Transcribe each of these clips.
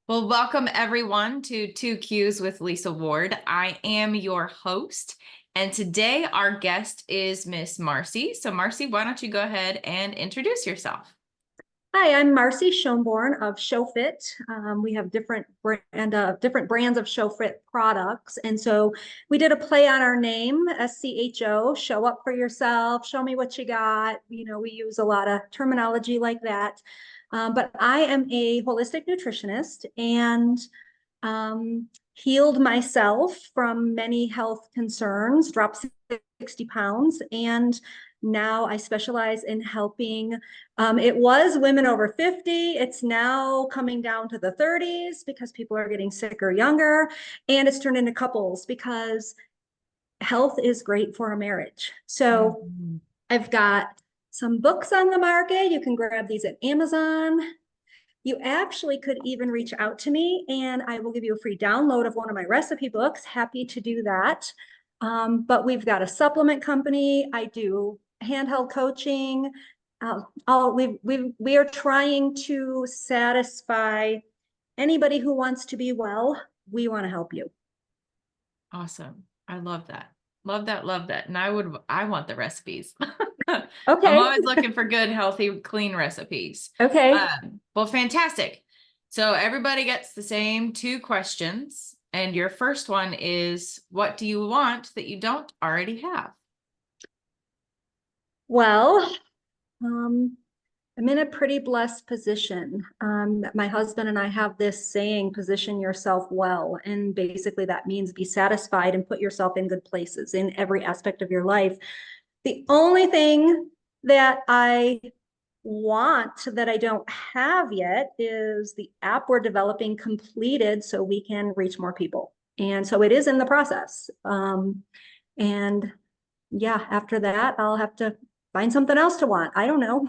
Well, welcome everyone to 2Qs with Lisa Ward. I am your host, and today our guest is Miss Marcy. So Marcy, why don't you go ahead and introduce yourself? Hi, I'm Marcy Schoenborn of ShowFit. We have different brands of ShowFit products, and so we did a play on our name, SCHO. Show up for yourself. Show me what you got. We use a lot of terminology like that. But I am a holistic nutritionist and healed myself from many health concerns, dropped 60 pounds, and now I specialize in helping. It was women over 50. It's now coming down to the 30s because people are getting sicker younger, and it's turned into couples because health is great for a marriage. So Mhm. I've got some books on the market. You can grab these at Amazon. You actually could even reach out to me and I will give you a free download of one of my recipe books. Happy to do that. But we've got a supplement company. I do handheld coaching. We are trying to satisfy anybody who wants to be well. We want to help you. Awesome. I love that. Love that. Love that. And I want the recipes. I'm Okay. always looking for good, healthy, clean recipes. Okay. Well, fantastic. So everybody gets the same two questions. And your first one is, what do you want that you don't already have? Well, um, I'm in a pretty blessed position. My husband and I have this saying, position yourself well. And basically, that means be satisfied and put yourself in good places in every aspect of your life. The only thing that I want that I don't have yet is the app we're developing completed so we can reach more people. And so it is in the process. And yeah, after that, I'll have to find something else to want. I don't know.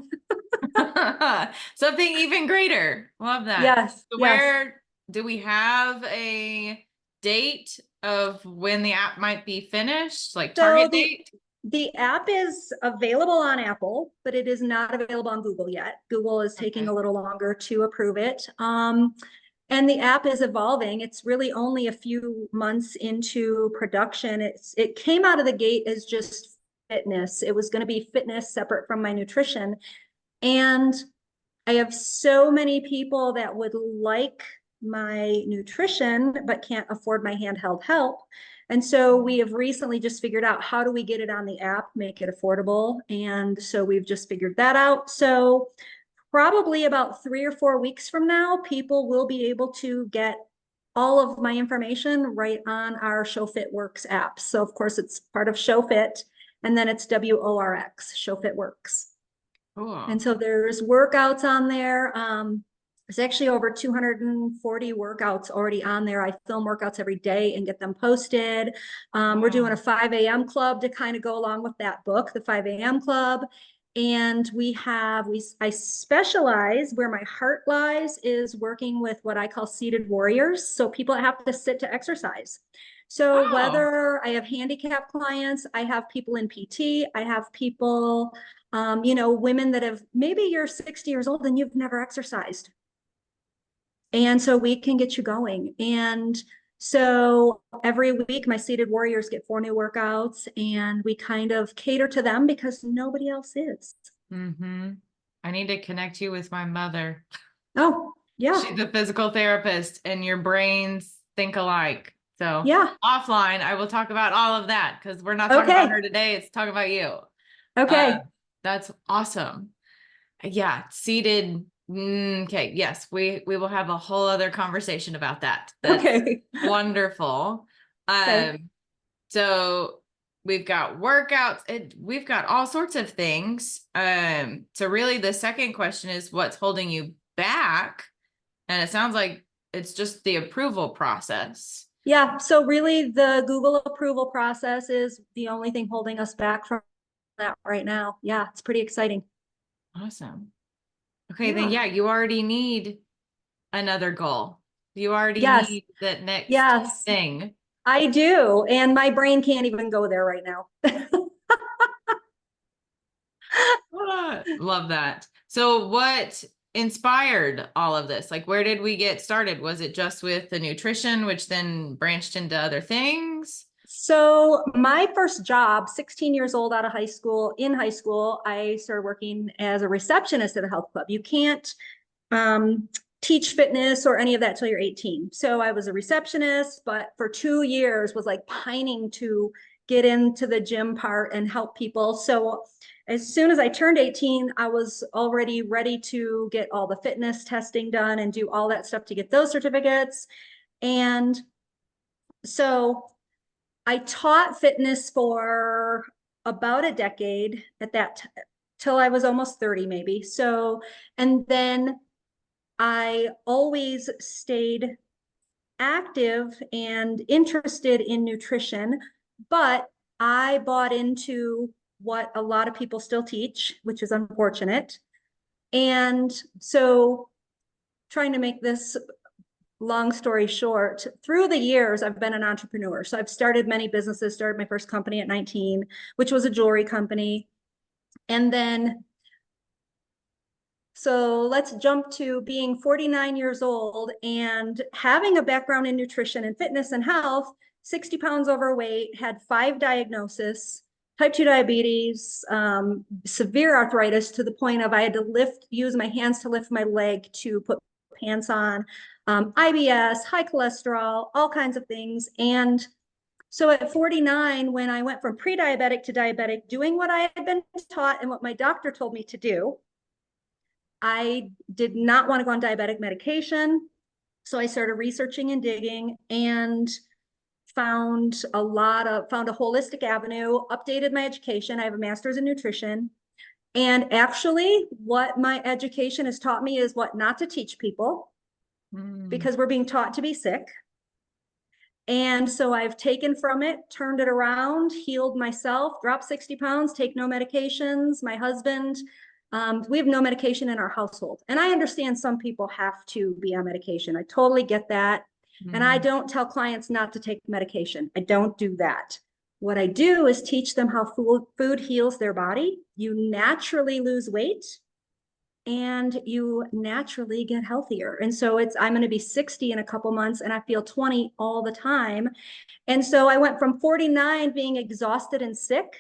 Something even greater. Love that. Yes, So yes. where do we have a date of when the app might be finished? Like So target date? the app is available on Apple, but it is not available on Google yet. Google is taking Okay. a little longer to approve it. And the app is evolving. It's really only a few months into production. It came out of the gate as just fitness. It was going to be fitness separate from my nutrition. And I have so many people that would like my nutrition, but can't afford my handheld help. And so we have recently just figured out how do we get it on the app, make it affordable. And so we've just figured that out. So probably about 3 or 4 weeks from now, people will be able to get all of my information right on our ShowFit Works app. So of course it's part of ShowFit, and then it's WORX, ShowFit Works. Cool. And so there's workouts on there. There's actually over 240 workouts already on there. I film workouts every day and get them posted. We're doing Wow. a 5 a.m. club to kind of go along with that book, the 5 a.m. club. And I specialize where my heart lies is working with what I call seated warriors. So people have to sit to exercise. So Oh, whether I have handicap clients, I have people in PT, I have people women that have, maybe you're 60 years old and you've never exercised. And so we can get you going. And so every week, my seated warriors get 4 new workouts and we kind of cater to them because nobody else is. mm-hmm. I need to connect you with my mother. Oh, yeah. She's a physical therapist and your brains think alike. So Yeah. offline, I will talk about all of that because we're not talking about Okay. her today. It's talking about you. Uh, Okay. that's awesome. Yeah, seated. Okay, yes, we will have a whole other conversation about that. That's Okay. wonderful. Okay. So we've got workouts, we've got all sorts of things. So really the second question is what's holding you back? And it sounds like it's just the approval process. Yeah. So really the Google approval process is the only thing holding us back from that right now. Yeah. It's pretty exciting. Awesome. Okay, then Yeah. yeah, you already need another goal. You already Yes. need that next Yes. thing. I do. And my brain can't even go there right now. Love that. So what inspired all of this? Like, where did we get started? Was it just with the nutrition, which then branched into other things? So my first job, 16 years old out of high school, in high school, I started working as a receptionist at a health club. You can't teach fitness or any of that till you're 18. So I was a receptionist, but for 2 years was like pining to get into the gym part and help people. So as soon as I turned 18, I was already ready to get all the fitness testing done and do all that stuff to get those certificates. And so I taught fitness for about a decade at that till I was almost 30 maybe. So, and then I always stayed active and interested in nutrition, but I bought into what a lot of people still teach, which is unfortunate. And so trying to make this long story short, through the years, I've been an entrepreneur. So I've started many businesses, started my first company at 19, which was a jewelry company. And then, so let's jump to being 49 years old and having a background in nutrition and fitness and health, 60 pounds overweight, had 5 diagnoses, type 2 diabetes, severe arthritis to the point of I had to use my hands to lift my leg to put pants on, IBS, high cholesterol, all kinds of things. And so at 49, when I went from pre-diabetic to diabetic, doing what I had been taught and what my doctor told me to do, I did not want to go on diabetic medication. So I started researching and digging and found a holistic avenue, updated my education. I have a master's in nutrition. And actually, what my education has taught me is what not to teach people because we're being taught to be sick. And so I've taken from it, turned it around, healed myself, dropped 60 pounds, take no medications. My husband, we have no medication in our household. And I understand some people have to be on medication. I totally get that. And I don't tell clients not to take medication. I don't do that. What I do is teach them how food heals their body. You naturally lose weight and you naturally get healthier. And so I'm going to be 60 in a couple months and I feel 20 all the time. And so I went from 49 being exhausted and sick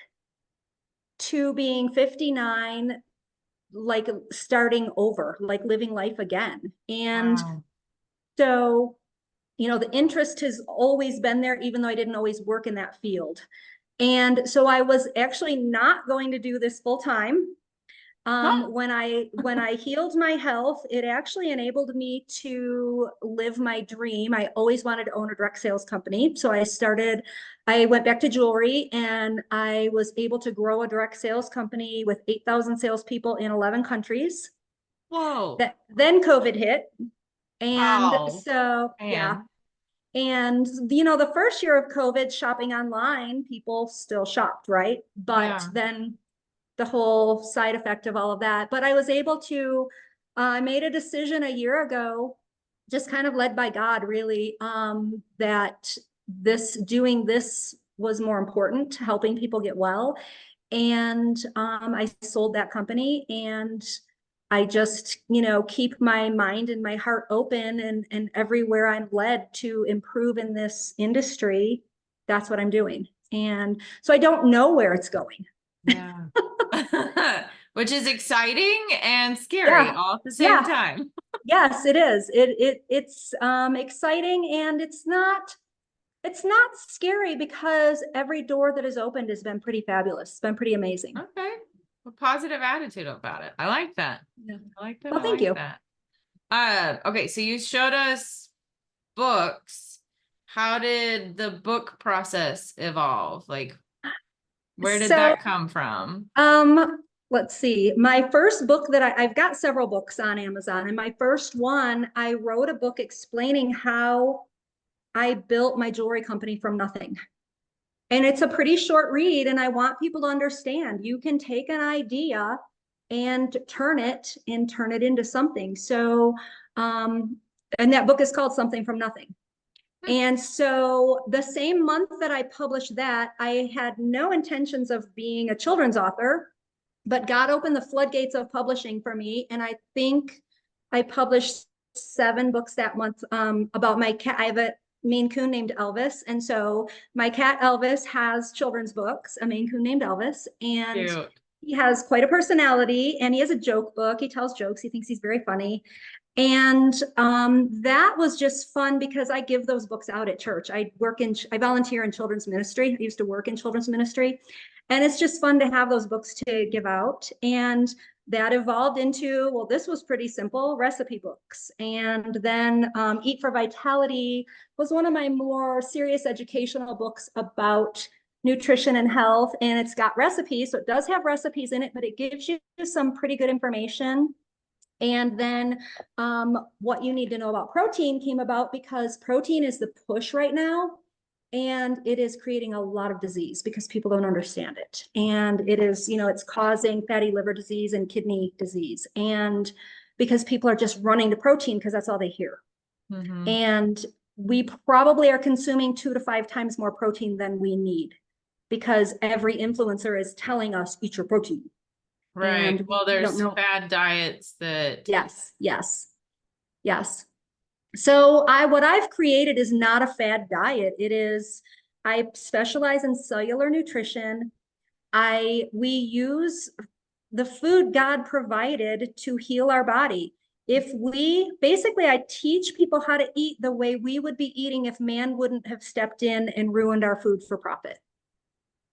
to being 59, like starting over, like living life again. And so, the interest has always been there, even though I didn't always work in that field. And so I was actually not going to do this full time. When I healed my health, it actually enabled me to live my dream. I always wanted to own a direct sales company. So I went back to jewelry and I was able to grow a direct sales company with 8,000 salespeople in 11 countries. Whoa. Then COVID hit. And so, man. yeah. And, the first year of COVID, shopping online, people still shopped, right? But then the whole side effect of all of that. But I was able to, I made a decision a year ago, just kind of led by God, really, that doing this was more important to helping people get well. And I sold that company and I just, keep my mind and my heart open and everywhere I'm led to improve in this industry, that's what I'm doing. And so I don't know where it's going. Yeah. Which is exciting and scary all at the same time. Yes, it is. It's exciting and it's not scary because every door that has opened has been pretty fabulous. It's been pretty amazing. Okay. A positive attitude about it. I like that. Yeah. I like that. Well, thank you. That. Okay, so you showed us books. How did the book process evolve? Like, where did that come from? Let's see. My first book that I've got several books on Amazon, and my first one, I wrote a book explaining how I built my jewelry company from nothing. And it's a pretty short read, and I want people to understand you can take an idea and turn it into something. So, and that book is called Something from Nothing. And so the same month that I published that, I had no intentions of being a children's author, but God opened the floodgates of publishing for me. And I think I published 7 books that month about my cat. I have a Maine Coon named Elvis. And so my cat Elvis has children's books, a Maine Coon named Elvis. And Cute. he has quite a personality and he has a joke book. He tells jokes. He thinks he's very funny. And that was just fun because I give those books out at church. I volunteer in children's ministry. I used to work in children's ministry. And it's just fun to have those books to give out. And that evolved into, well, this was pretty simple, recipe books. And then Eat for Vitality was one of my more serious educational books about nutrition and health. And it's got recipes. So it does have recipes in it, but it gives you some pretty good information. And then what you need to know about protein came about because protein is the push right now. And it is creating a lot of disease because people don't understand it. And it is, it's causing fatty liver disease and kidney disease. And because people are just running to protein because that's all they hear. Mm-hmm. And we probably are consuming 2 to 5 times more protein than we need because every influencer is telling us, eat your protein. Right. And Well, there's fad diets that. Yes. So what I've created is not a fad diet. I specialize in cellular nutrition. We use the food God provided to heal our body. I teach people how to eat the way we would be eating if man wouldn't have stepped in and ruined our food for profit.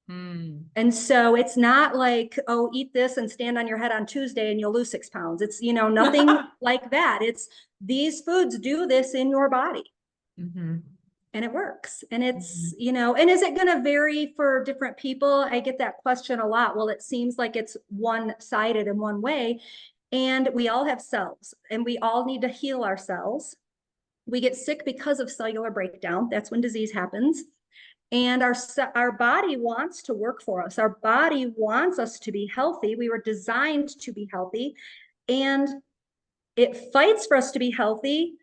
And so it's not like, oh, eat this and stand on your head on Tuesday and you'll lose 6 pounds. It's, nothing like that. It's these foods do this in your body. Mm-hmm. And it works. And it's, and is it going to vary for different people? I get that question a lot. Well, it seems like it's one-sided in one way. And we all have cells and we all need to heal our cells. We get sick because of cellular breakdown. That's when disease happens. And our body wants to work for us. Our body wants us to be healthy. We were designed to be healthy. And it fights for us to be healthy.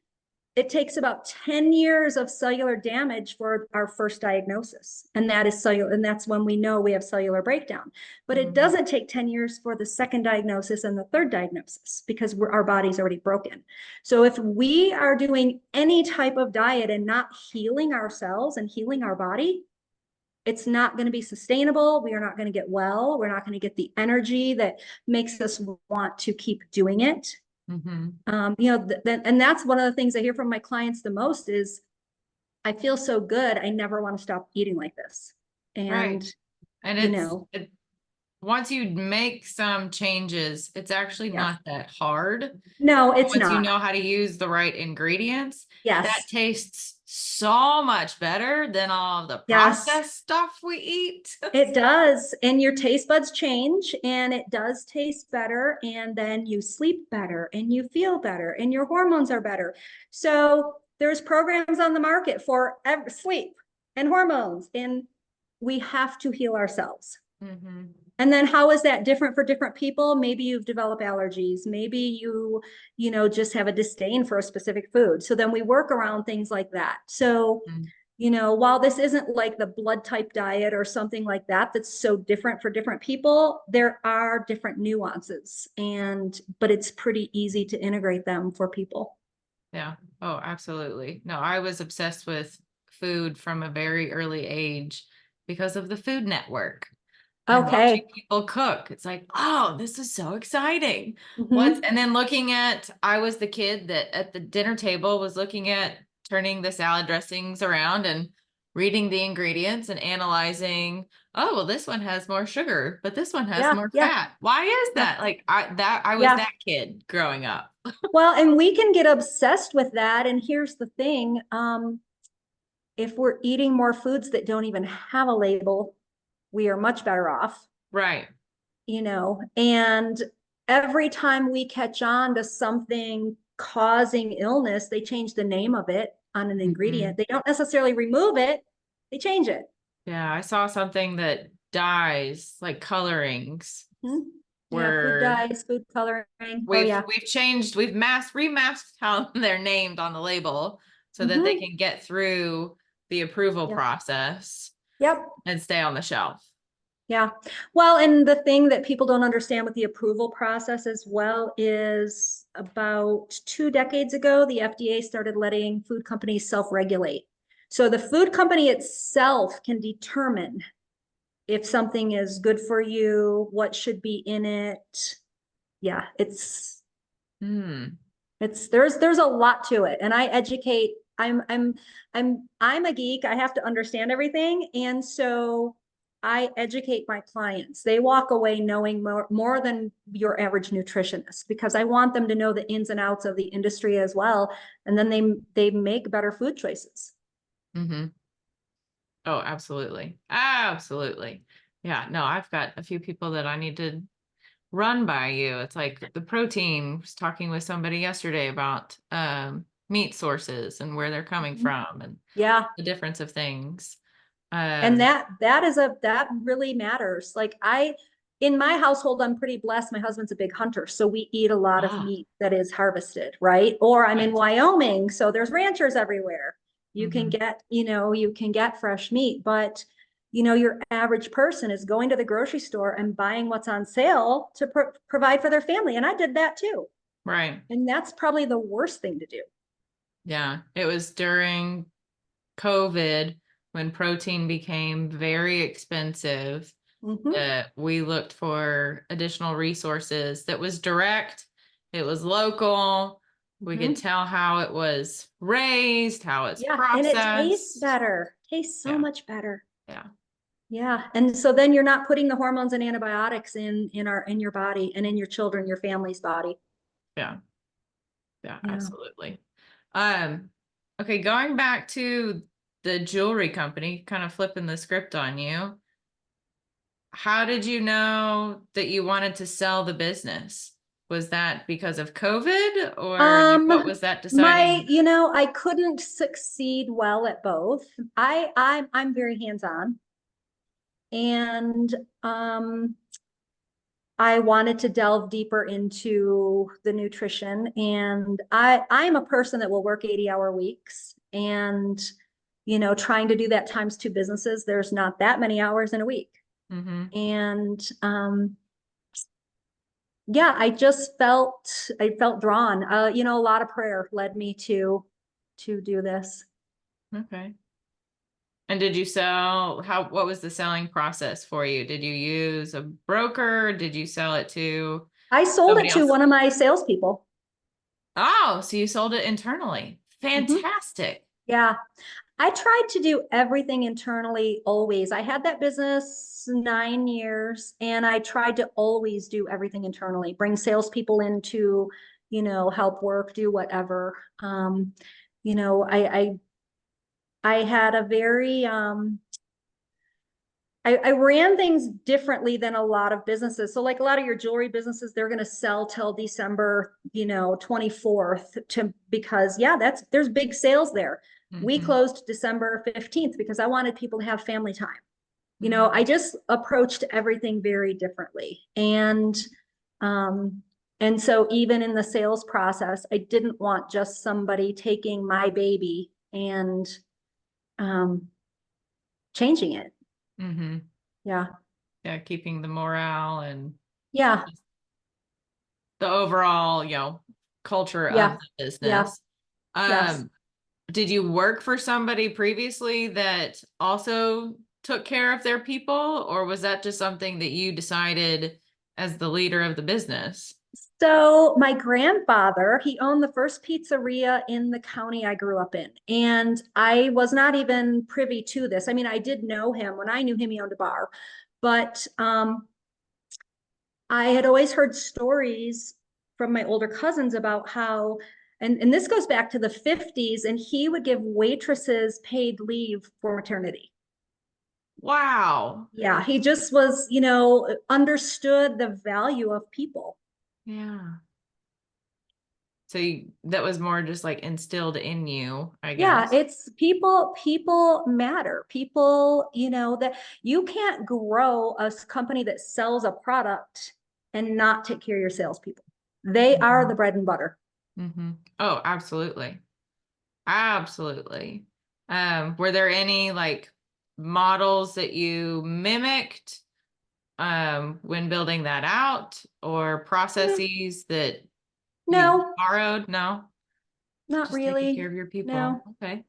It takes about 10 years of cellular damage for our first diagnosis. And that's when we know we have cellular breakdown. But it doesn't take 10 years for the second diagnosis and the third diagnosis because our body's already broken. So if we are doing any type of diet and not healing ourselves and healing our body, it's not going to be sustainable. We are not going to get well. We're not going to get the energy that makes us want to keep doing it. Mm-hmm. And that's one of the things I hear from my clients the most is, I feel so good. I never want to stop eating like this. And, right. And once you make some changes, it's actually not that hard. No, it's Once not. you know how to use the right ingredients, yes, that tastes so much better than all the processed stuff we eat. It does. And your taste buds change and it does taste better. And then you sleep better and you feel better and your hormones are better. So there's programs on the market for sleep and hormones, and we have to heal ourselves. Mm-hmm. And then how is that different for different people? Maybe you've developed allergies. Maybe you just have a disdain for a specific food. So then we work around things like that. So, while this isn't like the blood type diet or something like that, that's so different for different people, there are different nuances but it's pretty easy to integrate them for people. Yeah. Oh, absolutely. No, I was obsessed with food from a very early age because of the Food Network. And watching people cook, it's like, oh, this is so exciting. Mm-hmm. And then I was the kid that at the dinner table was looking at turning the salad dressings around and reading the ingredients and analyzing, oh, well, this one has more sugar, but this one has more fat. Why is that? Like I was that kid growing up. Well, and we can get obsessed with that. And here's the thing. If we're eating more foods that don't even have a label, we are much better off. Right. And every time we catch on to something causing illness, they change the name of it on an ingredient. They don't necessarily remove it, they change it. Yeah, I saw something that dyes, like colorings. Food dyes, food coloring. We've remasked how they're named on the label so that they can get through the approval process. Yep. And stay on the shelf. Yeah. Well, and the thing that people don't understand with the approval process as well is about 2 decades ago, the FDA started letting food companies self-regulate. So the food company itself can determine if something is good for you, what should be in it. Yeah, Hmm. there's a lot to it. And I educate, I'm a geek. I have to understand everything. And so I educate my clients. They walk away knowing more than your average nutritionist because I want them to know the ins and outs of the industry as well. And then they make better food choices. Mm-hmm. Oh, absolutely. Absolutely. Yeah. No, I've got a few people that I need to run by you. It's like the protein. I was talking with somebody yesterday about meat sources and where they're coming Mhm. from and Yeah. the difference of things. And Um, that really matters. Like in my household, I'm pretty blessed. My husband's a big hunter, so we eat a lot of ah, meat that is harvested, right? Or I'm in right. Wyoming, so there's ranchers everywhere. Mm-hmm. You can get fresh meat, but your average person is going to the grocery store and buying what's on sale to provide for their family. And I did that too. Right. And that's probably the worst thing to do. Yeah. It was during COVID when protein became very expensive Hmm. that we looked for additional resources that was direct, it was local, we could Hmm. tell how it was raised, how it's Yeah, and it tastes processed. better. Tastes so Yeah, much better. yeah, Yeah, and so then you're not putting the hormones and antibiotics in your body and in your children, your family's body. yeah, yeah, Yeah. absolutely. Um, okay, going back to the jewelry company, kind of flipping the script on you. How did you know that you wanted to sell the business? Was that because of COVID or like what was that deciding? I couldn't succeed well at both. I'm very hands-on and I wanted to delve deeper into the nutrition and I'm a person that will work 80-hour weeks and trying to do that times two businesses, there's not that many hours in a week. Mm-hmm. And yeah, I felt drawn. A lot of prayer led me to do this. Okay. And did you sell what was the selling process for you? Did you use a broker? Did you sell it to I sold it somebody to else? one of my salespeople. Oh, so you sold it internally. Mhm. Fantastic. Yeah, I tried to do everything internally always. I had that business 9 years, and I tried to always do everything internally. Bring salespeople in to, help work, do whatever. You know, I had a very I ran things differently than a lot of businesses. So like a lot of your jewelry businesses, they're going to sell till December, 24th because yeah, there's big sales there. We Mm-hmm. closed December 15th because I wanted people to have family time. Mm-hmm. I just approached everything very differently. Um, and so even in the sales process, I didn't want just somebody taking my baby and um, changing it. Mm-hmm. Yeah. Yeah, keeping the morale and Yeah. the overall, culture of Yeah. the Yeah. business. Yes. Um, did you work for somebody previously that also took care of their people, or was that just something that you decided as the leader of the business? So my grandfather, he owned the first pizzeria in the county I grew up in. And I was not even privy to this. I mean, I did know him. When I knew him, he owned a bar. But I had always heard stories from my older cousins about how, and this goes back to the 50s, and he would give waitresses paid leave for maternity. Wow. Yeah, he just was, understood the value of people. Yeah. So that was more just like instilled in you, I Yeah, guess. it's people matter. People, that you can't grow a company that sells a product and not take care of your salespeople. They are Mm-hmm. the bread and butter. Mm-hmm. Oh, absolutely. Absolutely. Were there any like models that you mimicked when building that out, or processes that you No, borrowed? No, not just taking really. care of your people. No. Okay.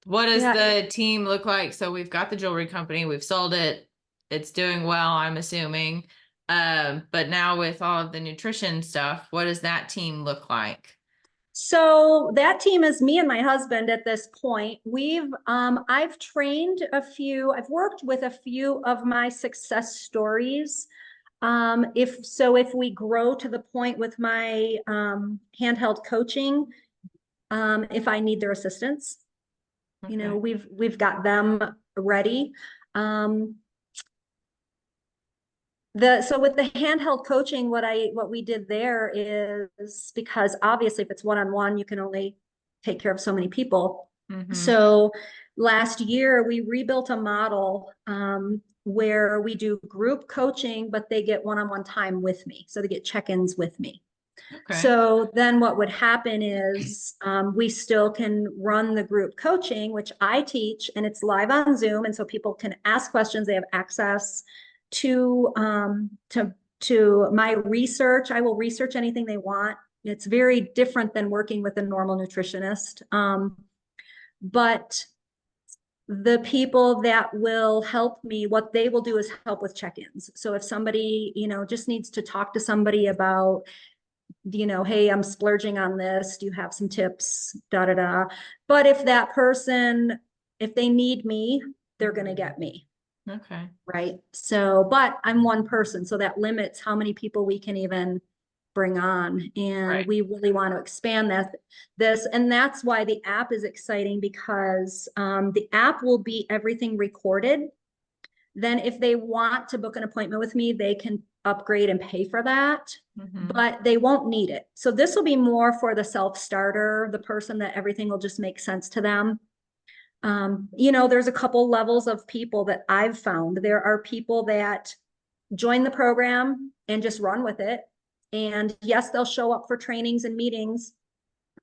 What does Yeah. the team look like? So we've got the jewelry company, we've sold it. It's doing well, I'm assuming. But now with all of the nutrition stuff, what does that team look like? So that team is me and my husband at this point. I've trained I've worked with a few of my success stories. If we grow to the point with my handheld coaching, if I need their assistance, Okay. we've got them ready. Um, so with the handheld coaching, what we did there is, because obviously if it's one-on-one, you can only take care of so many people. Mm-hmm. So last year we rebuilt a model where we do group coaching, but they get one-on-one time with me. So they get check-ins with me. Okay. So then what would happen is we still can run the group coaching, which I teach, and it's live on Zoom. And so people can ask questions. They have access to my research. I will research anything they want. It's very different than working with a normal nutritionist. But the people that will help me, what they will do is help with check-ins. So if somebody, just needs to talk to somebody about, hey, I'm splurging on this. Do you have some tips? Da da da. But if they need me, they're going to get me. Okay. Right. So, but I'm one person. So that limits how many people we can even bring on. And Right. we really want to expand this. And that's why the app is exciting, because the app will be everything recorded. Then if they want to book an appointment with me, they can upgrade and pay for that, Mm-hmm. but they won't need it. So this will be more for the self-starter, the person that everything will just make sense to them. There's a couple levels of people that I've found. There are people that join the program and just run with it. And yes, they'll show up for trainings and meetings,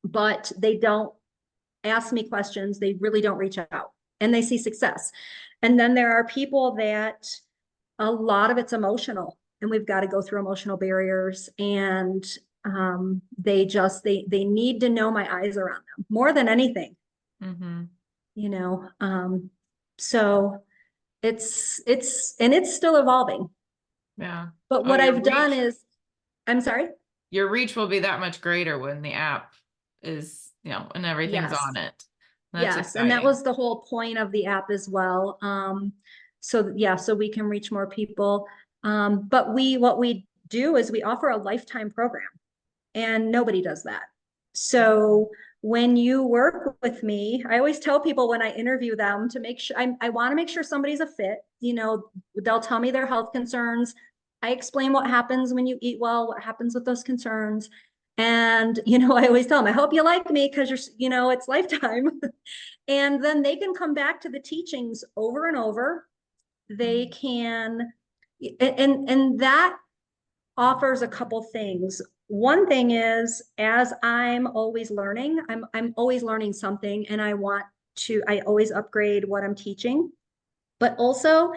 but they don't ask me questions. They really don't reach out, and they see success. And then there are people that a lot of it's emotional, and we've got to go through emotional barriers, and they need to know my eyes are on them more than anything. Mm-hmm. you know um so it's still evolving, Yeah. but Oh, what I've done is, I'm sorry. your reach will be that much greater when the app is, and everything's Yes. on it. That's Yes, and that exciting. was the whole point of the app as well. So yeah, so we can reach more people. But what we do is we offer a lifetime program, and nobody does that. So when you work with me, I always tell people when I interview them to make sure I want to make sure somebody's a fit. They'll tell me their health concerns. I explain what happens when you eat well, what happens with those concerns. And, I always tell them, I hope you like me, because it's lifetime. And then they can come back to the teachings over and over. They can, and that offers a couple things. One thing is, as I'm always learning, I'm always learning something, and I always upgrade what I'm teaching. But also,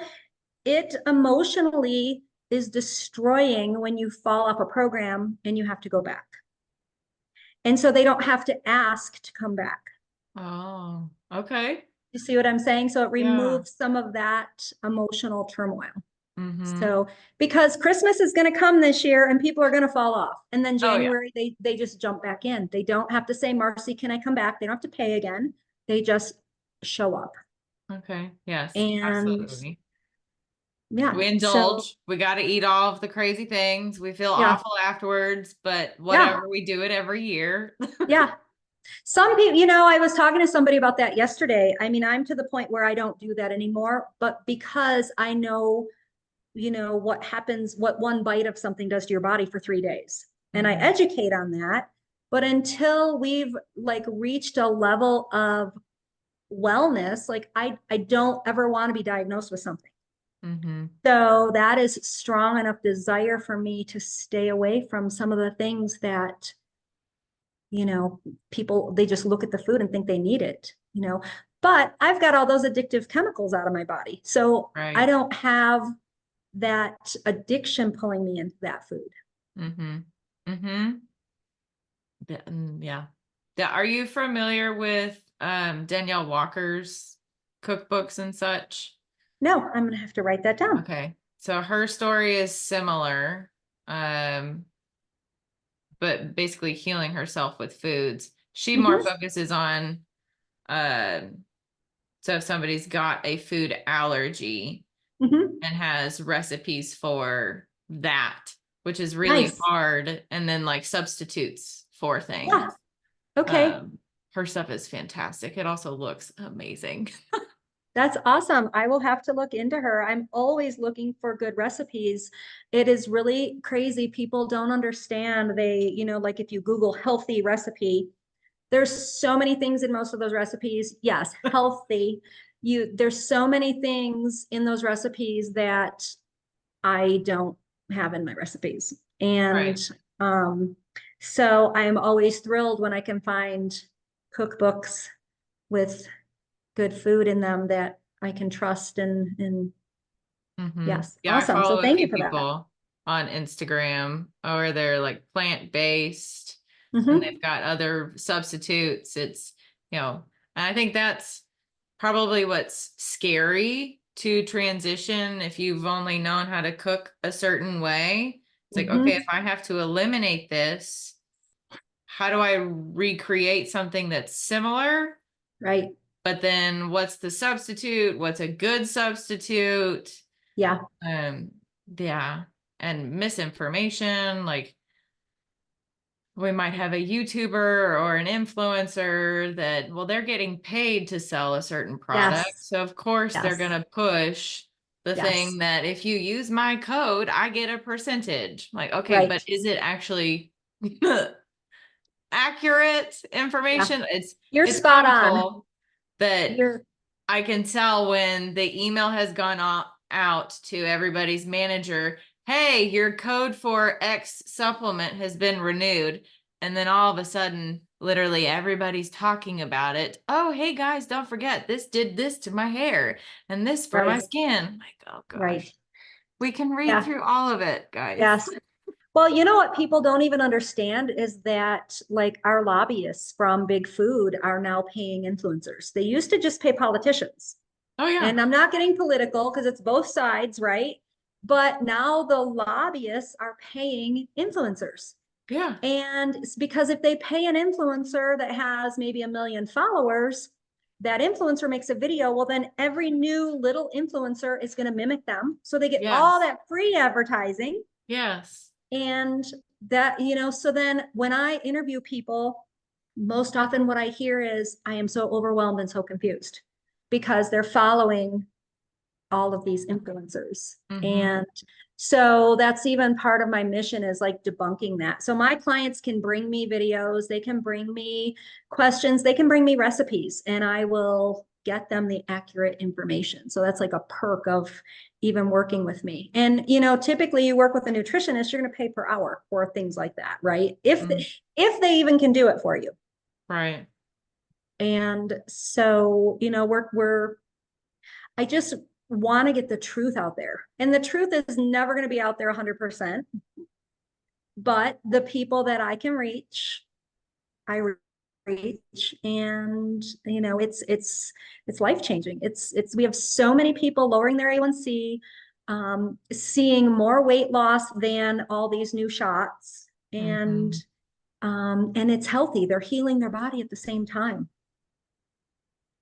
it emotionally is destroying when you fall off a program and you have to go back. And so they don't have to ask to come back. Oh, okay. You see what I'm saying? So it Yeah. removes some of that emotional turmoil. Mm-hmm. So because Christmas is going to come this year and people are going to fall off. And then Oh, yeah. January, they just jump back in. They don't have to say, Marcy, can I come back? They don't have to pay again. They just show up. Okay. Yes, And absolutely. yeah, We so indulge. We got to eat all of the crazy things. We feel yeah, awful afterwards, but yeah, whatever, we do it every year. yeah. Some people, I was talking to somebody about that yesterday. I mean, I'm to the point where I don't do that anymore, but because I know, what happens, what one bite of something does to your body for 3 days. And I Mhm. educate on that. But until we've like reached a level of wellness, like I don't ever want to be diagnosed with something. Mhm. So that is strong enough desire for me to stay away from some of the things that, people, they just look at the food and think they need it. But I've got all those addictive chemicals out of my body. So I Right. don't have that addiction pulling me into that food. Mm-hmm. Mm-hmm. Yeah. Yeah. Are you familiar with Danielle Walker's cookbooks and such? No, I'm gonna have to write that down. Okay. So her story is similar, um, but basically healing herself with foods. She more Mm-hmm, focuses on so if somebody's got a food allergy mm-hmm. and has recipes for that, which is really Nice. hard, and then like substitutes for Yeah. things. Okay. Her stuff is fantastic. It also looks amazing. That's awesome. I will have to look into her. I'm always looking for good recipes. It is really crazy. People don't understand. They, like if you Google healthy recipe, there's so many things in most of those recipes. Yes, healthy. There's so many things in those recipes that I don't have in my recipes. And Right. um, so I'm always thrilled when I can find cookbooks with good food in them that I can trust and Mm-hmm. yes, Yeah, I awesome. So follow a thank you few for that. people on Instagram, or they're like plant-based and they've Hmm. got other substitutes. It's, and I think that's probably what's scary to transition if you've only known how to cook a certain way. It's like, okay, if Hmm. I have to eliminate this, how do I recreate something that's similar? Right. But then what's the substitute? What's a good substitute? Yeah. Um, yeah, and misinformation, like we might have a YouTuber or an influencer that, well, they're getting paid to sell a certain product. Yes. So of course they're Yes. going to push the Yes. thing that if you use my code, I get a percentage. Like, okay, but Right. is it actually accurate Yeah. information? You're It's spot on. comical that You're I can tell when the email has gone out to everybody's manager, hey, your code for X supplement has been renewed. And then all of a sudden, literally everybody's talking about it. Oh, hey guys, don't forget, this did this to my hair and this for my right. skin. I'm like, oh Right. gosh, we can read Yeah. through all of it, guys. Yes. Well, you know what people don't even understand is that like our lobbyists from big food are now paying influencers. They used to just pay politicians. Oh, yeah. And I'm not getting political because it's both sides, right? But now the lobbyists are paying influencers. Yeah. And it's because if they pay an influencer that has maybe 1 million followers, that influencer makes a video, well, then every new little influencer is going to mimic them. So they get all Yes. that free advertising. Yes. And that, so then when I interview people, most often what I hear is, I am so overwhelmed and so confused because they're following all of these influencers. Mm-hmm. And so that's even part of my mission is like debunking that. So my clients can bring me videos, they can bring me questions, they can bring me recipes, and I will get them the accurate information. So that's like a perk of even working with me. And typically you work with a nutritionist, you're going to pay per hour for things like that, right? Mm-hmm. If they even can do it for you. Right. And so, I just want to get the truth out there. And the truth is never going to be out there 100%. But the people that I can reach, I reach. And, it's life changing. We have so many people lowering their A1C, seeing more weight loss than all these new shots. Mm-hmm. And it's healthy. They're healing their body at the same time.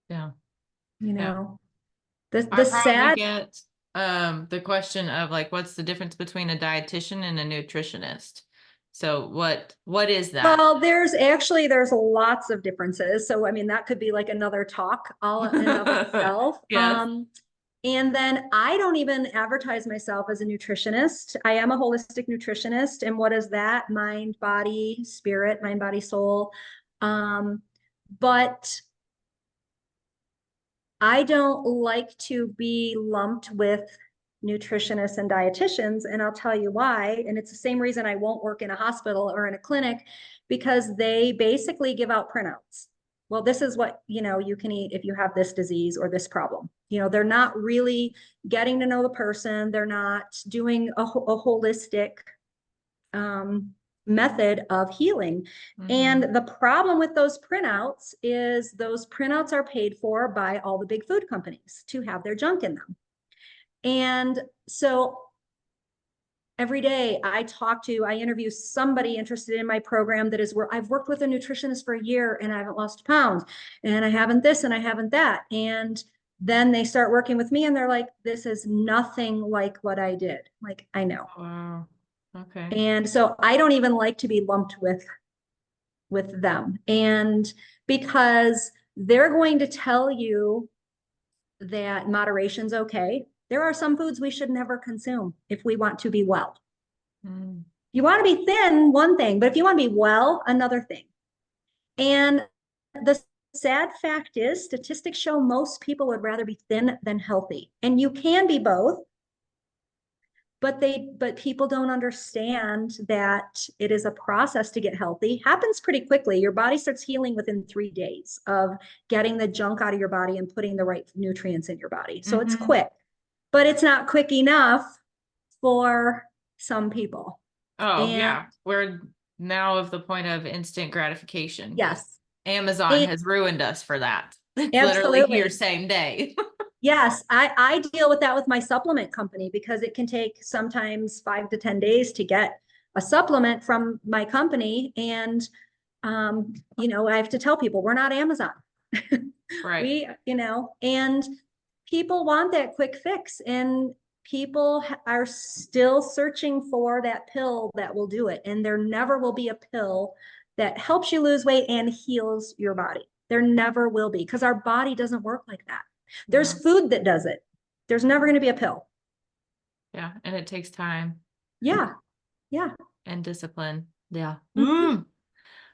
Yeah. You Yeah. know, the I the probably sad get the question of like what's the difference between a dietitian and a nutritionist? So what is that? Well, there's lots of differences. So, I mean, that could be like another talk all in and of itself. Yes. And then I don't even advertise myself as a nutritionist. I am a holistic nutritionist. And what is that? Mind, body, spirit, mind, body, soul. But I don't like to be lumped with nutritionists and dietitians, and I'll tell you why. And it's the same reason I won't work in a hospital or in a clinic, because they basically give out printouts. well, this is what, you can eat if you have this disease or this problem. They're not really getting to know the person. They're not doing a holistic method of healing. And the problem with those printouts is those printouts are paid for by all the big food companies to have their junk in them. And so every day I interview somebody interested in my program that is where I've worked with a nutritionist for a year and I haven't lost a pound and I haven't this and I haven't that. And then they start working with me and they're like, this is nothing like what I did. Like, I know. Wow. Okay. And so I don't even like to be lumped with them. And because they're going to tell you that moderation's okay, there are some foods we should never consume if we want to be well. Mm. You want to be thin, one thing, but if you want to be well, another thing. And the sad fact is, statistics show most people would rather be thin than healthy. And you can be both, but people don't understand that it is a process to get healthy. Happens pretty quickly. Your body starts healing within 3 days of getting the junk out of your body and putting the right nutrients in your body. So it's quick, but it's not quick enough for some people. Oh, And yeah. We're now of the point of instant gratification. yes, Amazon has ruined us for that. It's literally here absolutely. same day. Yes, I deal with that with my supplement company because it can take sometimes 5 to 10 days to get a supplement from my company. And, I have to tell people we're not Amazon. Right. And people want that quick fix and people are still searching for that pill that will do it. And there never will be a pill that helps you lose weight and heals your body. There never will be because our body doesn't work like that. There's food that does it. There's never going to be a pill. Yeah. And it takes time. Yeah. Yeah. And discipline. Yeah. Mm-hmm.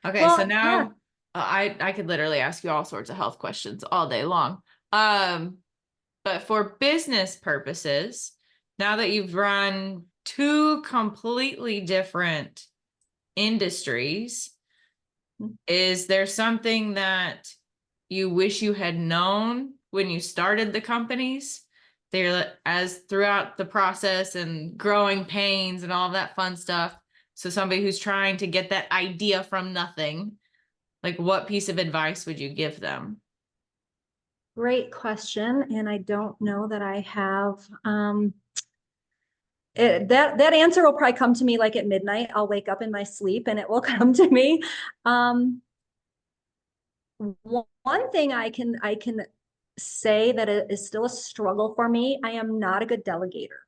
Okay. Well, So now yeah. I could literally ask you all sorts of health questions all day long. But for business purposes, now that you've run 2 completely different industries, is there something that you wish you had known when you started the companies? They're as throughout the process and growing pains and all that fun stuff. So somebody who's trying to get that idea from nothing, like what piece of advice would you give them? Great question. And I don't know that I have that answer will probably come to me like at midnight. I'll wake up in my sleep and it will come to me. One thing I can say that it is still a struggle for me. I am not a good delegator.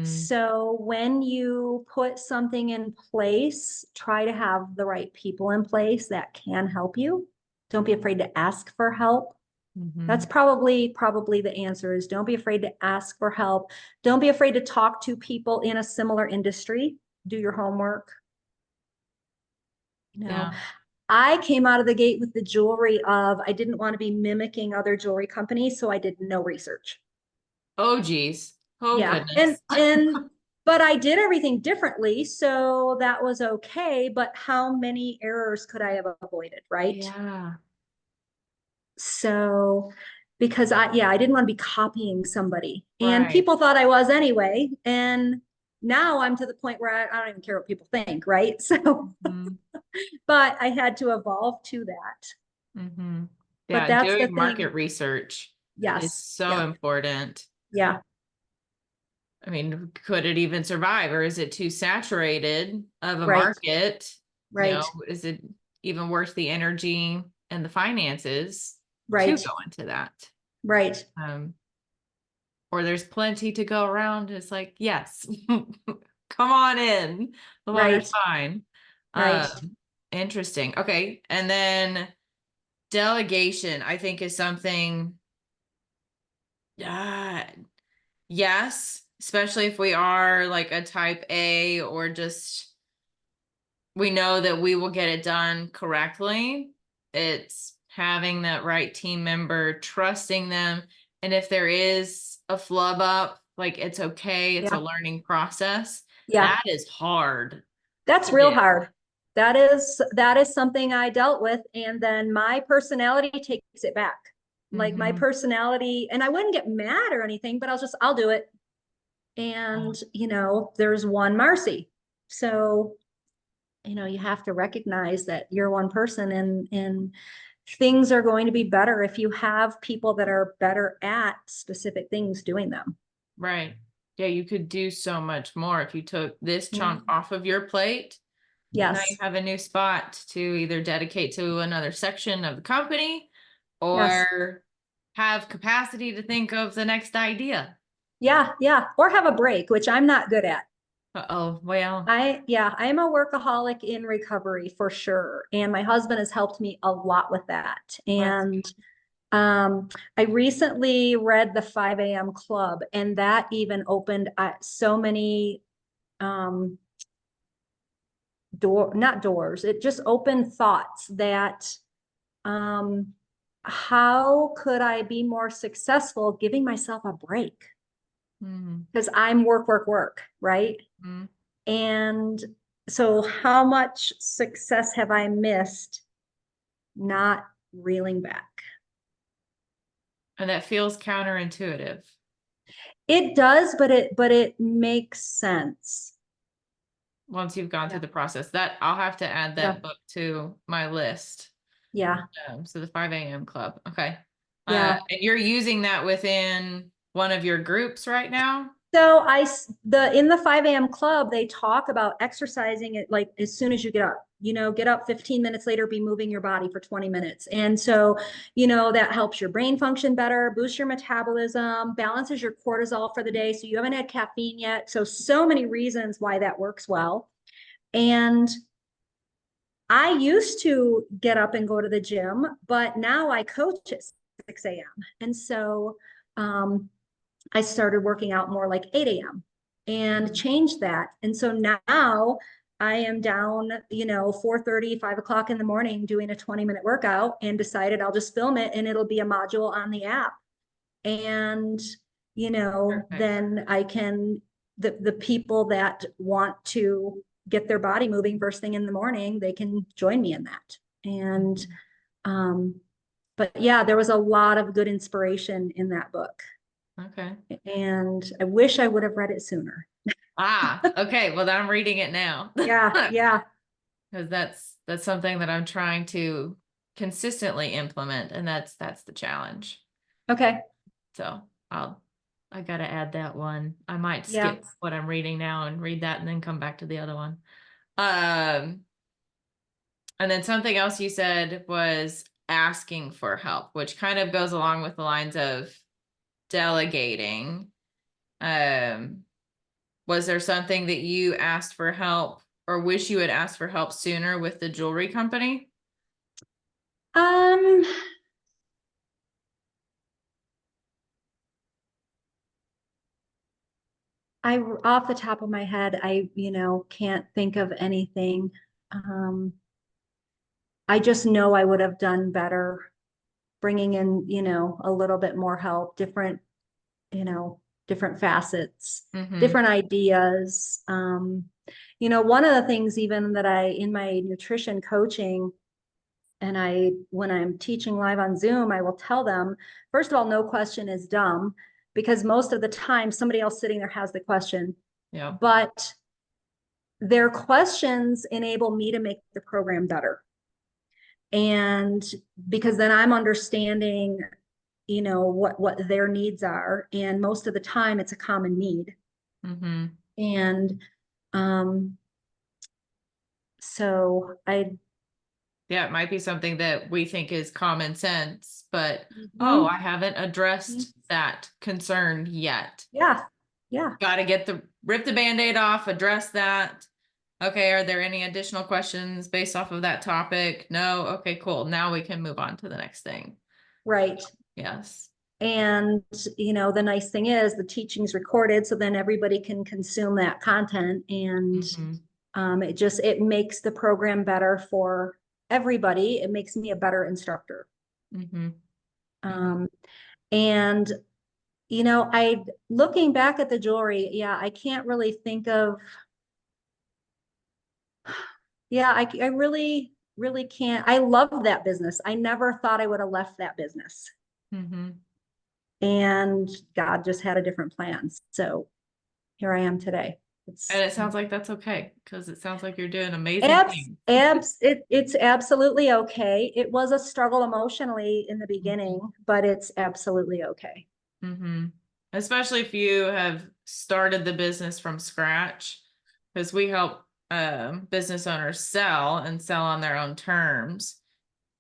So when you put something in place, try to have the right people in place that can help you. Don't be afraid to ask for help. That's probably the answer is don't be afraid to ask for help. Don't be afraid to talk to people in a similar industry. Do your homework. Yeah. I came out of the gate with the jewelry of I didn't want to be mimicking other jewelry companies, so I did no research. Oh, geez. Oh, Yeah. goodness. But I did everything differently, so that was okay. But how many errors could I have avoided, right? Yeah. So because I didn't want to be copying somebody. And Right. people thought I was anyway. And now I'm to the point where I don't even care what people think, right? So, but I had to evolve to that. But Yeah, that's the doing market thing. research is Yes. so Yeah. important. Yeah. I mean, could it even survive, or is it too saturated of a Right. market? Right. Is it even worth the energy and the finances to Right. go into that? Right. Or there's plenty to go around. It's like, yes, come on in. The water's Right. fine. Right. Interesting. Okay. And then delegation, I think, is something, yes, especially if we are like a type A or just we know that we will get it done correctly. It's having that right team member, trusting them. And if there is a flub up, like it's okay, it's a Yeah. learning process. Yeah. That is hard That's to real do. hard. that is something I dealt with. And then my personality takes it back. Like my Mm-hmm. personality, and I wouldn't get mad or anything, but I'll do it. And, there's one Marcy. So, you have to recognize that you're one person, and things are going to be better if you have people that are better at specific things doing them. Right. Yeah, you could do so much more if you took this chunk Mhm. off of your plate. Now you Yes. have a new spot to either dedicate to another section of the company Yes. or have capacity to think of the next idea. Yeah. Yeah. Or have a break, which I'm not good at. Uh-oh, well, I am a workaholic in recovery for sure. And my husband has helped me a lot with that. that's And I recently read the 5 a.m. Club, and that even opened so many um, not doors. It just opened thoughts that um, how could I be more successful giving myself a break? mm, Because I'm work, work, work, right? mm. And so how much success have I missed not reeling back? And that feels counterintuitive. It does, but it makes sense. Once you've gone through Yeah. the process, that I'll have to add Yeah. that book to my list. Yeah. So the 5 a.m. club. Okay. Yeah. And you're using that within one of your groups right now? So in the 5 a.m. club, they talk about exercising it like as soon as you get up. Get up 15 minutes later, be moving your body for 20 minutes. And so, that helps your brain function better, boosts your metabolism, balances your cortisol for the day. So you haven't had caffeine yet. So many reasons why that works well. And I used to get up and go to the gym, but now I coach at 6 a.m. And so, I started working out more like 8 a.m. and changed that. And so now I am down, 4:30, 5 o'clock in the morning doing a 20-minute workout, and decided I'll just film it and it'll be a module on the app. And, Perfect. then I can, the people that want to get their body moving first thing in the morning, they can join me in that. And, um, but yeah, there was a lot of good inspiration in that book. Okay. And I wish I would have read it sooner. Okay. Well, then I'm reading it now. Yeah, yeah. Because that's something that I'm trying to consistently implement, and that's the challenge. Okay. So I gotta add that one. I might Yeah. skip what I'm reading now and read that and then come back to the other one. Um, and then something else you said was asking for help, which kind of goes along with the lines of delegating. Um, was there something that you asked for help or wish you had asked for help sooner with the jewelry company? Um, off the top of my head, I, can't think of anything. Um, I just know I would have done better bringing in, a little bit more help, you know, different facets, Mm-hmm. different ideas. One of the things even that in my nutrition coaching, and when I'm teaching live on Zoom, I will tell them, first of all, no question is dumb, because most of the time somebody else sitting there has the question, Yep. but their questions enable me to make the program better. And because then I'm understanding, what their needs are. And most of the time it's a common need. Mm-hmm. And um, so Yeah, it might be something that we think is common sense, but oh, I mhm, haven't addressed that concern yet. yeah, yeah, Got to rip the band-aid off, address that. Okay, are there any additional questions based off of that topic? No. Okay, cool. Now we can move on to the next thing. right. Yes. And, the nice thing is the teaching's recorded, so then everybody can consume that content. And Mm-hmm. it makes the program better for everybody. It makes me a better instructor. Mm-hmm. Um, and, I looking back at the jewelry, yeah, I can't really think of Yeah, I really, really can't. I love that business. I never thought I would have left that business. Mm-hmm. And God just had a different plan. So here I am today. And It's it sounds like that's okay because it sounds like you're doing amazing things. it's absolutely okay. It was a struggle emotionally in the beginning, but it's absolutely okay. Mm-hmm. Especially if you have started the business from scratch, because we help business owners sell and sell on their own terms.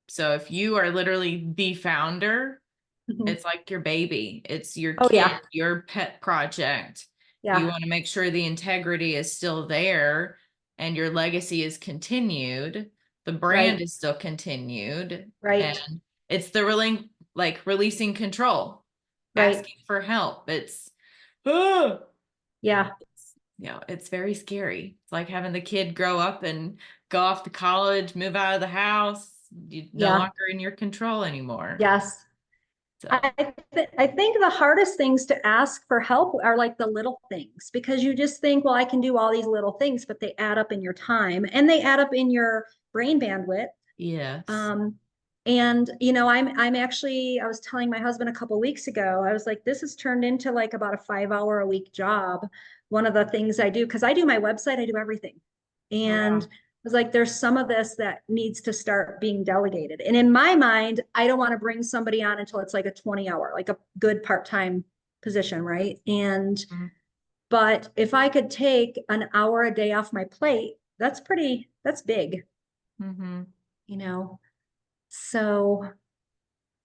So if you are literally the founder, Mhm. it's like your baby, it's your Oh kid, yeah, your pet project. You yeah, want to make sure the integrity is still there and your legacy is continued, the brand right, is still continued, and right, it's the releasing control, right. asking for help. It's oh, Yeah, it's very scary. It's like having the kid grow up and go off to college, move out of the house. You're no yeah, longer in your control anymore. yes. So I think the hardest things to ask for help are like the little things because you just think, well, I can do all these little things, but they add up in your time and they add up in your brain bandwidth. yes. Um, and I'm actually, I was telling my husband a couple weeks ago, I was like, this has turned into like about a 5 hour a week job. One of the things I do, because I do my website, I do everything. Oh, And wow. I was like, there's some of this that needs to start being delegated. And in my mind, I don't want to bring somebody on until it's like a 20 hour, like a good part-time position, right? And Mm-hmm. but if I could take an hour a day off my plate, that's big, Mm-hmm. you know. So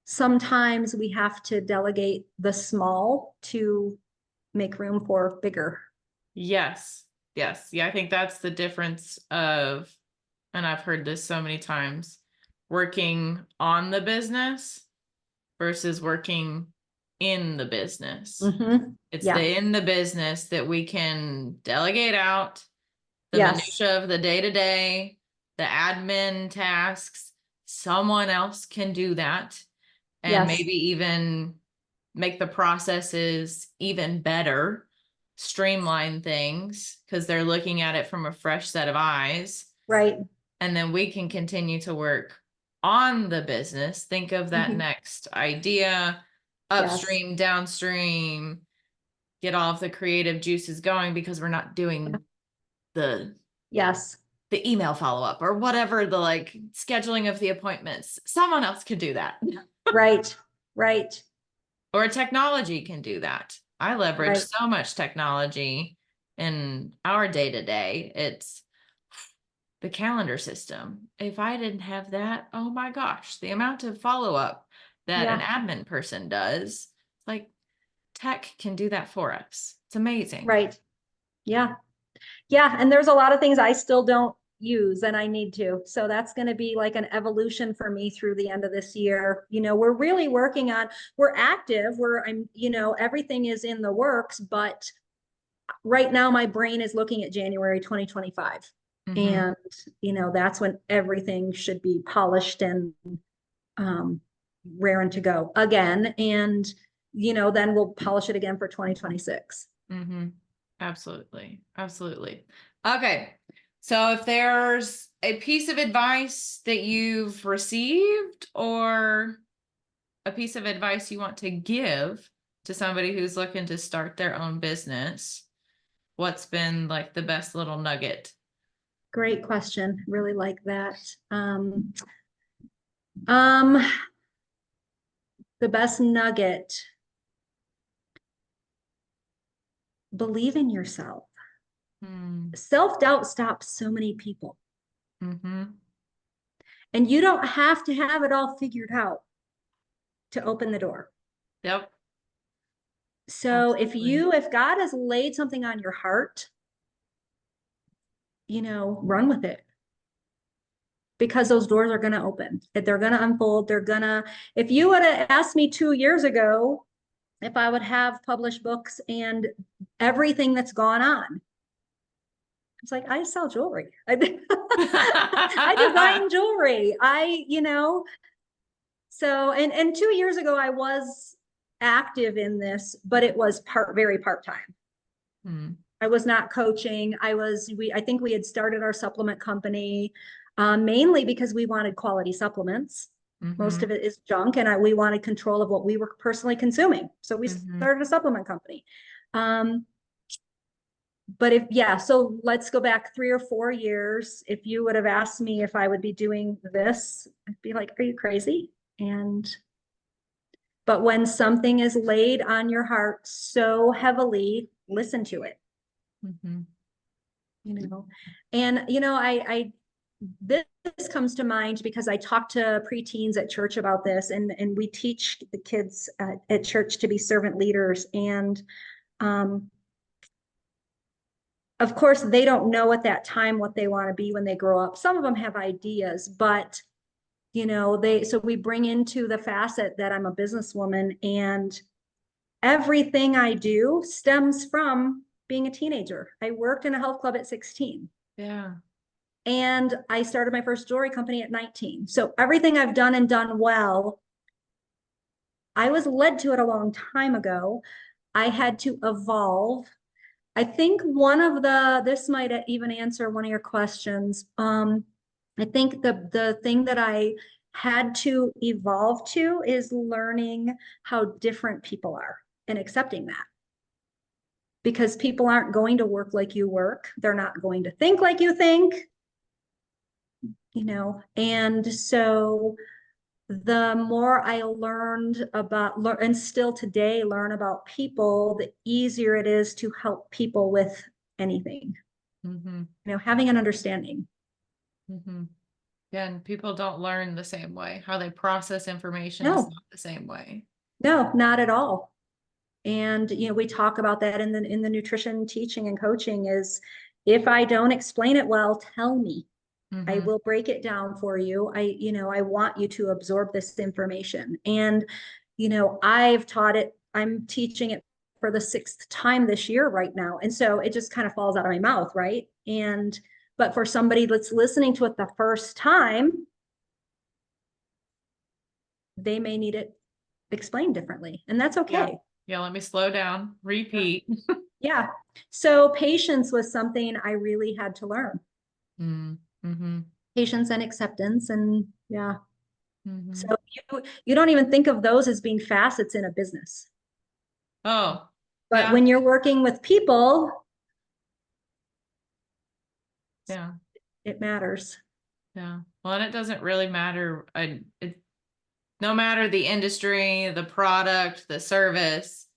sometimes we have to delegate the small to make room for bigger. Yes. Yes. Yeah, I think that's the difference of, and I've heard this so many times, working on the business versus working in the business. Mm-hmm. It's Yeah. the in the business that we can delegate out the Yes. minutia of the day to day, the admin tasks. Someone else can do that and Yes. maybe even make the processes even better, streamline things because they're looking at it from a fresh set of eyes. Right. And then we can continue to work on the business. Think of that Mm-hmm. next idea, Yes. upstream, downstream, get all of the creative juices going because we're not doing the Yes. the email follow-up or whatever, the like scheduling of the appointments. Someone else could do that. Right. Right. Or technology can do that. I leverage Right. so much technology in our day to day. It's the calendar system. If I didn't have that, oh my gosh, the amount of follow up that an Yeah. admin person does, like tech can do that for us. It's amazing. Right. Yeah. Yeah. And there's a lot of things I still don't use and I need to. So that's going to be like an evolution for me through the end of this year. We're really working on, we're active, everything is in the works, but right now my brain is looking at January 2025. Mm-hmm. And, that's when everything should be polished and um, raring to go again. And, then we'll polish it again for 2026. Mm-hmm. Absolutely. Absolutely. Okay. So if there's a piece of advice that you've received or a piece of advice you want to give to somebody who's looking to start their own business, what's been like the best little nugget? Great question. Really like that. Um, the best nugget, believe in yourself. Hmm. Self-doubt stops so many people. Mm-hmm. And you don't have to have it all figured out to open the door. Yep. So Absolutely. if God has laid something on your heart, run with it because those doors are going to open. They're going to unfold. If you would have asked me 2 years ago if I would have published books and everything that's gone on, it's like, I sell jewelry. I design jewelry. So, and 2 years ago I was active in this, but it was very part-time. Hmm. I was not coaching. I think we had started our supplement company, mainly because we wanted quality supplements. Most Mm-hmm. of it is junk, and we wanted control of what we were personally consuming. So we Mm-hmm. started a supplement company. Um, but so let's go back 3 or 4 years. If you would have asked me if I would be doing this, I'd be like, are you crazy? But when something is laid on your heart so heavily, listen to it, Mm-hmm. you know. And I this comes to mind because I talk to preteens at church about this, and we teach the kids at church to be servant leaders. And um, of course, they don't know at that time what they want to be when they grow up. Some of them have ideas, but so we bring into the facet that I'm a businesswoman, and everything I do stems from being a teenager. I worked in a health club at 16. Yeah. And I started my first jewelry company at 19. So everything I've done and done well, I was led to it a long time ago. I had to evolve. I think this might even answer one of your questions. I think the thing that I had to evolve to is learning how different people are and accepting that. Because people aren't going to work like you work. They're not going to think like you think, and so the more I learned about, and still today learn about people, the easier it is to help people with anything, Mm-hmm. having an understanding. Mm-hmm. Yeah, and people don't learn the same way. How they process information is No, not the same way. no, not at all. And we talk about that in the nutrition teaching and coaching is, if I don't explain it well, tell me. I Mm-hmm. will break it down for you. I want you to absorb this information. And I've taught it. I'm teaching it for the 6th time this year right now. And so it just kind of falls out of my mouth, right? But for somebody that's listening to it the first time, they may need it explained differently. And that's Yeah. okay. Yeah, let me slow down, repeat. Yeah. So patience was something I really had to learn. Mm-hmm. Patience and acceptance. And yeah. Mm-hmm. So you don't even think of those as being facets in a business. Oh, But yeah. when you're working with people, Yeah. it matters. Yeah. Well, and it doesn't really matter. No matter the industry, the product, the service,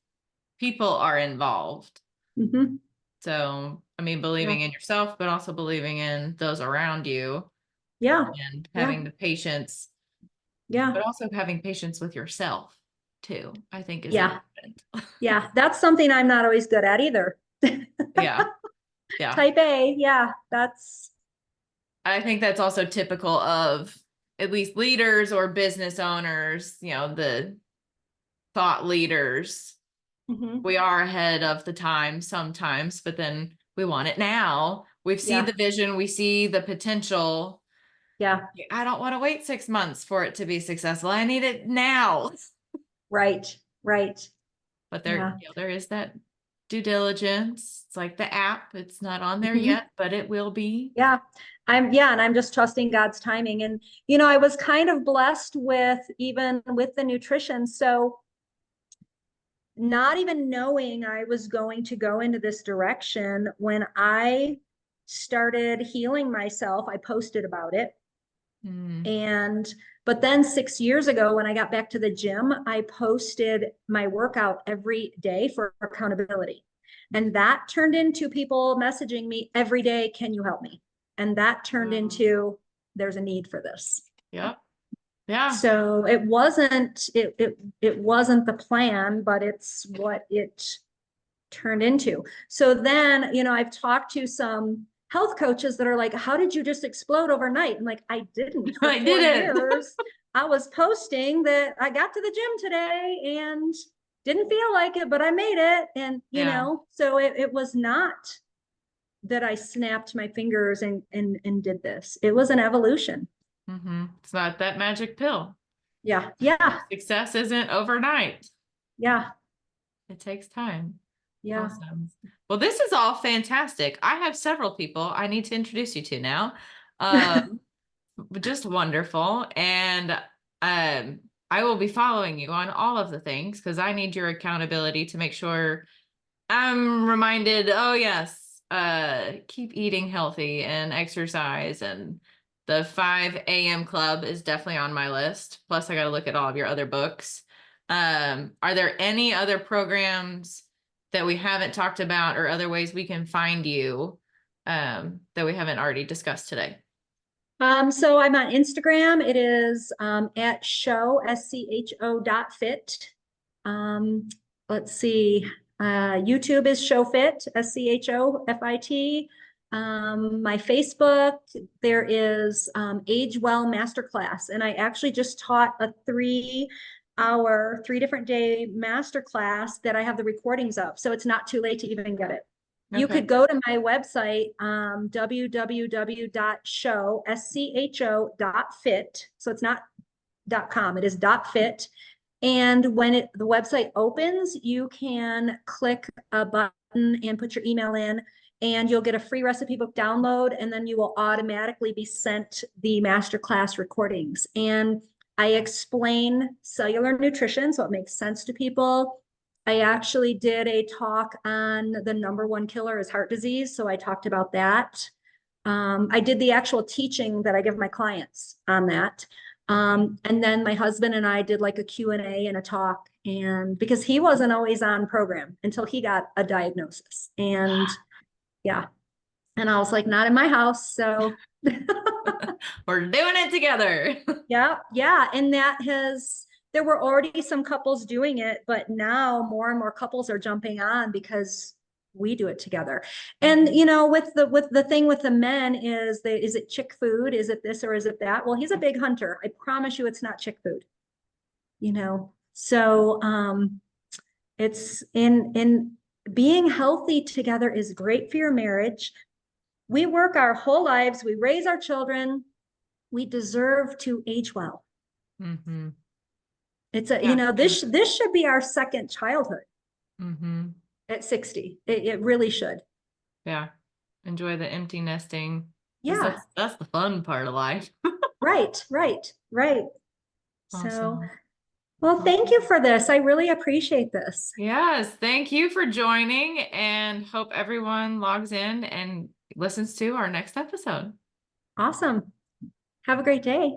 people are involved. Mm-hmm. So, I mean, Yeah. believing in yourself, but also believing in those around you Yeah. and Yeah. having the patience, Yeah. but also having patience with yourself too, I think is Yeah. important. Yeah. That's something I'm not always good at either. Yeah. Yeah. Type A. Yeah. That's. I think that's also typical of at least leaders or business owners, the thought leaders. Mm-hmm. We are ahead of the time sometimes, but then we want it now. We see Yeah. the vision, we see the potential. Yeah. I don't want to wait 6 months for it to be successful. I need it now. Right. Right. But Yeah. there is that due diligence. It's like the app. It's not on there Mm-hmm. yet, but it will be. Yeah. And I'm just trusting God's timing. And, I was kind of blessed even with the nutrition. So not even knowing I was going to go into this direction, when I started healing myself, I posted about it. Mm. But then 6 years ago, when I got back to the gym, I posted my workout every day for accountability. And that turned into people messaging me every day, can you help me? And that turned Wow. into, there's a need for this. Yep. Yeah. So it wasn't the plan, but it's what it turned into. So then, I've talked to some health coaches that are like, how did you just explode overnight? And like, I didn't. For I 4 did it. years, I was posting that I got to the gym today and didn't feel like it, but I made it. And, Yeah. so it was not that I snapped my fingers and did this. It was an evolution. Mm-hmm. It's not that magic pill. Yeah. Yeah. Success isn't overnight. Yeah. It takes time. Yeah. Awesome. Well, this is all fantastic. I have several people I need to introduce you to now. Just wonderful. And I will be following you on all of the things because I need your accountability to make sure I'm reminded, oh yes, keep eating healthy and exercise, and the 5 a.m. club is definitely on my list. Plus I got to look at all of your other books. Are there any other programs that we haven't talked about or other ways we can find you that we haven't already discussed today? So I'm on Instagram. It is at SCHO.fit. Let's see. YouTube is ShowFit, SCHOFIT. My Facebook, there is Age Well Masterclass, and I actually just taught a 3-hour, 3 different day masterclass that I have the recordings of. So it's not too late to even get it. You Okay. could go to my website, www.show.fit. So it's not .com, it is .fit. And when the website opens, you can click a button and put your email in, and you'll get a free recipe book download, and then you will automatically be sent the masterclass recordings. And I explain cellular nutrition, so it makes sense to people. I actually did a talk on the #1 killer is heart disease, so I talked about that. I did the actual teaching that I give my clients on that. And then my husband and I did like a Q&A and a talk, and because he wasn't always on program until he got a diagnosis. And yeah, and I was like, not in my house. So We're doing it together. yeah, yeah. And there were already some couples doing it, but now more and more couples are jumping on because we do it together. And with the thing with the men is it chick food? Is it this or is it that? Well, he's a big hunter. I promise you it's not chick food. So it's in being healthy together is great for your marriage. We work our whole lives, we raise our children, we deserve to age well. Mm-hmm. It's Yeah. this should be our second childhood Mm-hmm. at 60. It really should. Yeah. Enjoy the empty nesting because Yeah, that's the fun part of life. right, right, right. So, Awesome. well, thank you for this. I really appreciate this. Yes, thank you for joining and hope everyone logs in and listens to our next episode. Awesome. Have a great day.